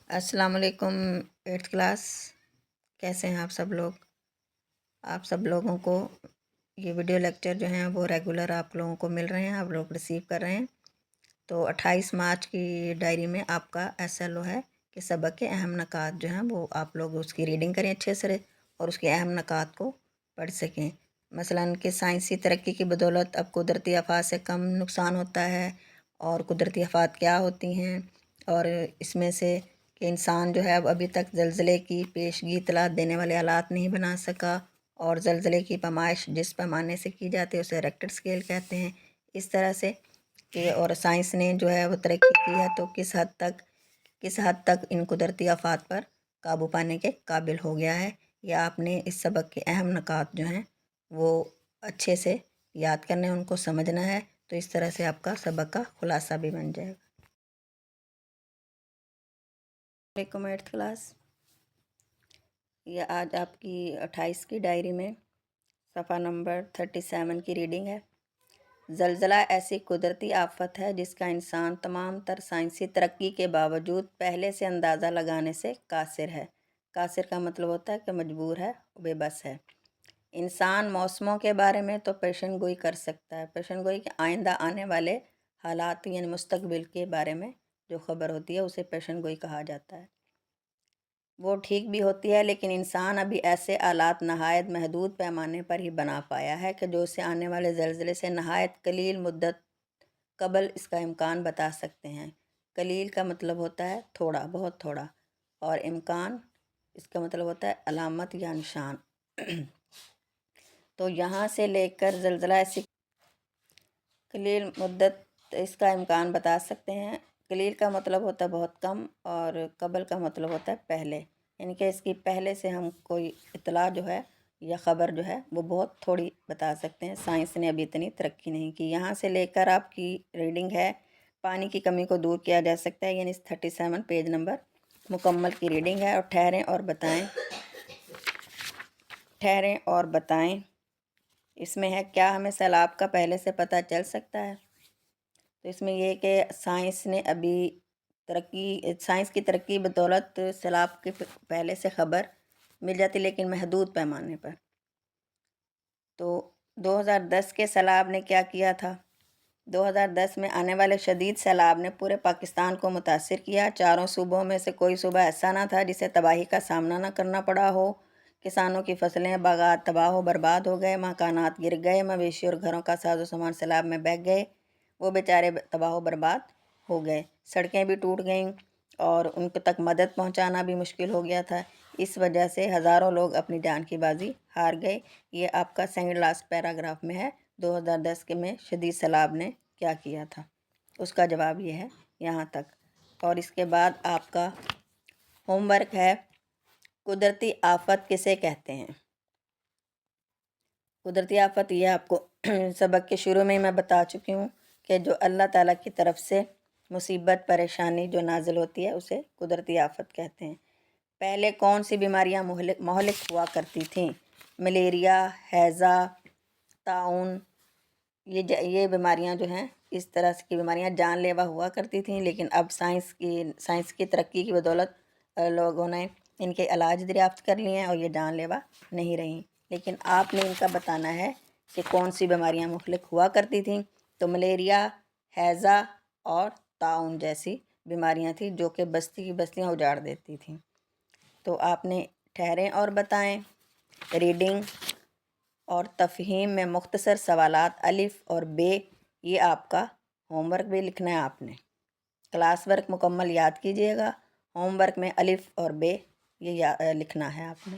अस्सलाम वालेकुम 8th class. कैसे हैं आप सब लोग? आप सब लोगों को ये वीडियो लेक्चर जो हैं वो रेगुलर आप लोगों को मिल रहे हैं, आप लोग रिसीव कर रहे हैं। तो 28 मार्च की डायरी में आपका SLO है कि सबक के अहम नकात जो हैं वो आप लोग उसकी रीडिंग करें अच्छे से और उसके अहम नकात को पढ़ सकें। मसलन कि साइंसी तरक्की की बदौलत अब कुदरती आफात से कम नुकसान होता है और कुदरती आफात क्या होती हैं, और इसमें से कि इंसान जो है अब अभी तक ज़लज़ले की पेशगी इतलात देने वाले आलात नहीं बना सका, और ज़लज़ले की पैमाइश जिस पैमाने से की जाती है उसे रेक्टर स्केल कहते हैं। इस तरह से कि और साइंस ने जो है वो तरक्की की है तो किस हद तक इन कुदरती आफात पर काबू पाने के काबिल हो गया है। या आपने इस सबक के अहम नकात जो हैं वो अच्छे से याद करने, उनको समझना है, तो इस तरह से आपका सबक का खुलासा भी बन जाएगा। वालेकुम 8th क्लास। ये आज आपकी 28 की डायरी में सफ़ा नंबर 37 की रीडिंग है। ज़लज़ला ऐसी कुदरती आफत है जिसका इंसान तमाम तर साइंसी तरक्की के बावजूद पहले से अंदाज़ा लगाने से कासिर है। कासिर का मतलब होता है कि मजबूर है, बेबस है। इंसान मौसमों के बारे में तो पेशन गोई कर सकता है, पेशन गोई के आइंदा आने वाले हालात यानी मुस्तकबिल के बारे में जो ख़बर होती है उसे पेशन गोई कहा जाता है। वो ठीक भी होती है, लेकिन इंसान अभी ऐसे आलात नहायत महदूद पैमाने पर ही बना पाया है कि जो उसे आने वाले ज़लज़ले से नहायत कलील मुद्दत कबल इसका इम्कान बता सकते हैं। कलील का मतलब होता है थोड़ा, बहुत थोड़ा, और इम्कान इसका मतलब होता है अलामत या निशान। तो यहाँ से लेकर ज़लज़ला ऐसी कलील मुद्दत इसका इम्कान बता सकते हैं। कलील का मतलब होता है बहुत कम, और कबल का मतलब होता है पहले, यानी कि इसकी पहले से हम कोई इतला जो है या ख़बर जो है वो बहुत थोड़ी बता सकते हैं। साइंस ने अभी इतनी तरक्की नहीं की। यहाँ से लेकर आपकी रीडिंग है पानी की कमी को दूर किया जा सकता है, यानी 37 पेज नंबर मुकम्मल की रीडिंग है। और ठहरें और बताएं इसमें है क्या हमें सैलाब का पहले से पता चल सकता है। तो इसमें ये कि साइंस की तरक्की बदौलत सैलाब के पहले से ख़बर मिल जाती, लेकिन महदूद पैमाने पर। तो 2010 के सैलाब ने क्या किया था? 2010 में आने वाले शदीद सैलाब ने पूरे पाकिस्तान को मुतासिर किया। चारों सूबों में से कोई सूबा ऐसा ना था जिसे तबाही का सामना ना करना पड़ा हो। किसानों की फसलें बागात तबाह हो बर्बाद हो गए, मकानात गिर गए, मवेशी और घरों का साजो सामान सैलाब में बह गए, वो बेचारे तबाह बर्बाद हो गए। सड़कें भी टूट गईं और उनके तक मदद पहुंचाना भी मुश्किल हो गया था। इस वजह से हज़ारों लोग अपनी जान की बाजी हार गए। ये आपका सेकंड लास्ट पैराग्राफ में है। 2010 के में शदीद सैलाब ने क्या किया था, उसका जवाब ये है यहाँ तक। और इसके बाद आपका होमवर्क है कुदरती आफत किसे कहते हैं। कुदरती आफत ये आपको सबक के शुरू में ही मैं बता चुकी हूँ कि जो अल्लाह ताला की तरफ से मुसीबत परेशानी जो नाजिल होती है उसे कुदरती आफत कहते हैं। पहले कौन सी बीमारियाँ मोहलिक हुआ करती थीं? मलेरिया, हैज़ा, ताउन, ये बीमारियां जो हैं, इस तरह की बीमारियां जानलेवा हुआ करती थीं, लेकिन अब साइंस की तरक्की की बदौलत लोगों ने इनके इलाज दरियाफ्त कर लिए हैं और ये जानलेवा नहीं रही। लेकिन आपने इनका बताना है कि कौन सी बीमारियां मुख्तलिफ हुआ करती थीं। तो मलेरिया, हैज़ा और ताउन जैसी बीमारियां थीं जो कि बस्ती की बस्तियां उजाड़ देती थीं। तो आपने ठहरें और बताएं, रीडिंग और तफ़हीम में मुख्तसर सवालात अलिफ और बे, ये आपका होमवर्क भी लिखना है। आपने क्लास वर्क मुकम्मल याद कीजिएगा, होमवर्क में अलिफ और बे ये लिखना है आपने।